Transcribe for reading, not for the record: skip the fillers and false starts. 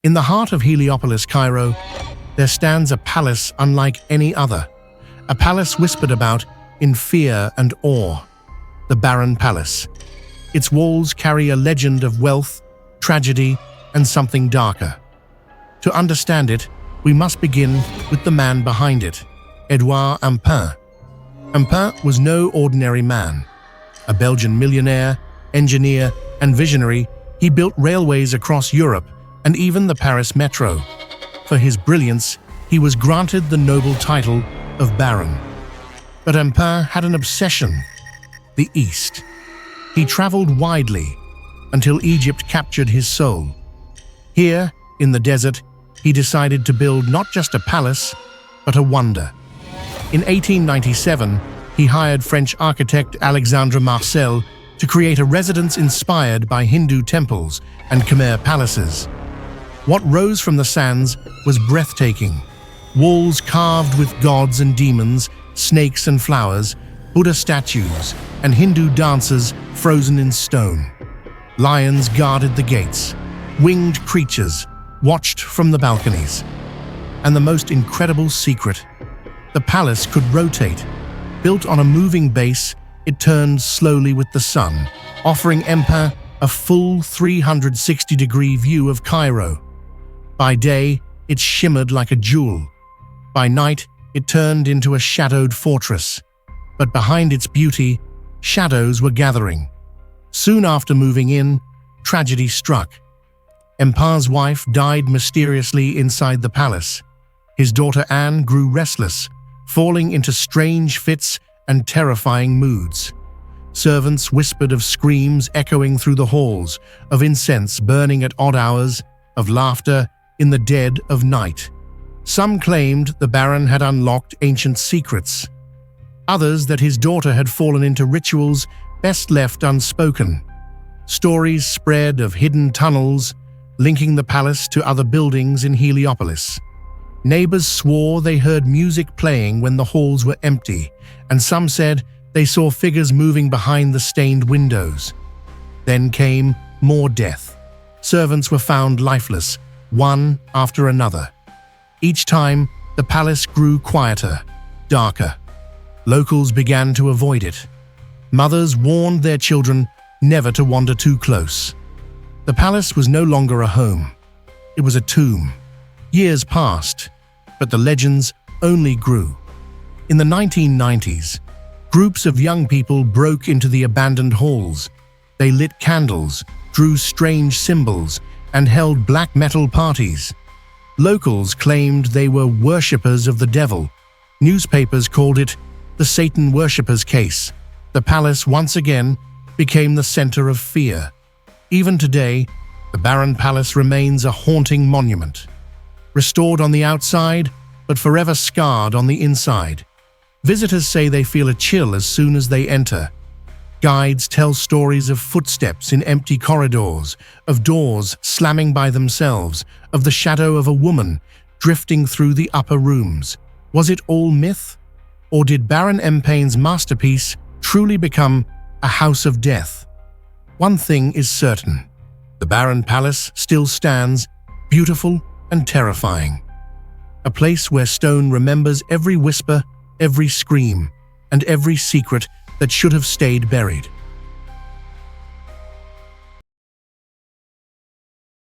In the heart of Heliopolis, Cairo, there stands a palace unlike any other. A palace whispered about in fear and awe. The Barren Palace. Its walls carry a legend of wealth, tragedy, and something darker. To understand it, we must begin with the man behind it, Edouard Ampin. Ampin was no ordinary man. A Belgian millionaire, engineer, and visionary, he built railways across Europe and even the Paris metro. For his brilliance, he was granted the noble title of Baron. But Ampin had an obsession: the East. He traveled widely until Egypt captured his soul. Here, in the desert, he decided to build not just a palace, but a wonder. In 1897, he hired French architect Alexandre Marcel to create a residence inspired by Hindu temples and Khmer palaces. What rose from the sands was breathtaking. Walls carved with gods and demons, snakes and flowers, Buddha statues, and Hindu dancers frozen in stone. Lions guarded the gates. Winged creatures watched from the balconies. And the most incredible secret: the palace could rotate. Built on a moving base, it turned slowly with the sun, offering Ampin a full 360-degree view of Cairo. By day, it shimmered like a jewel. By night, it turned into a shadowed fortress. But behind its beauty, shadows were gathering. Soon after moving in, tragedy struck. Ampin's wife died mysteriously inside the palace. His daughter Anne grew restless, falling into strange fits and terrifying moods. Servants whispered of screams echoing through the halls, of incense burning at odd hours, of laughter in the dead of night. Some claimed the Baron had unlocked ancient secrets. Others that his daughter had fallen into rituals best left unspoken. Stories spread of hidden tunnels linking the palace to other buildings in Heliopolis. Neighbors swore they heard music playing when the halls were empty, and some said they saw figures moving behind the stained windows. Then came more death. Servants were found lifeless, one after another. Each time, the palace grew quieter, darker. Locals began to avoid it. Mothers warned their children never to wander too close. The palace was no longer a home. It was a tomb. Years passed, but the legends only grew. In the 1990s, groups of young people broke into the abandoned halls. They lit candles, drew strange symbols, and held black metal parties. Locals claimed they were worshippers of the devil. Newspapers called it the Satan worshippers case. The palace once again became the center of fear. Even today, the Barren Palace remains a haunting monument. Restored on the outside, but forever scarred on the inside. Visitors say they feel a chill as soon as they enter. Guides tell stories of footsteps in empty corridors, of doors slamming by themselves, of the shadow of a woman drifting through the upper rooms. Was it all myth? Or did Baron Ampin's masterpiece truly become a house of death? One thing is certain: the Barren Palace still stands, beautiful and terrifying. A place where stone remembers every whisper, every scream, and every secret that should have stayed buried.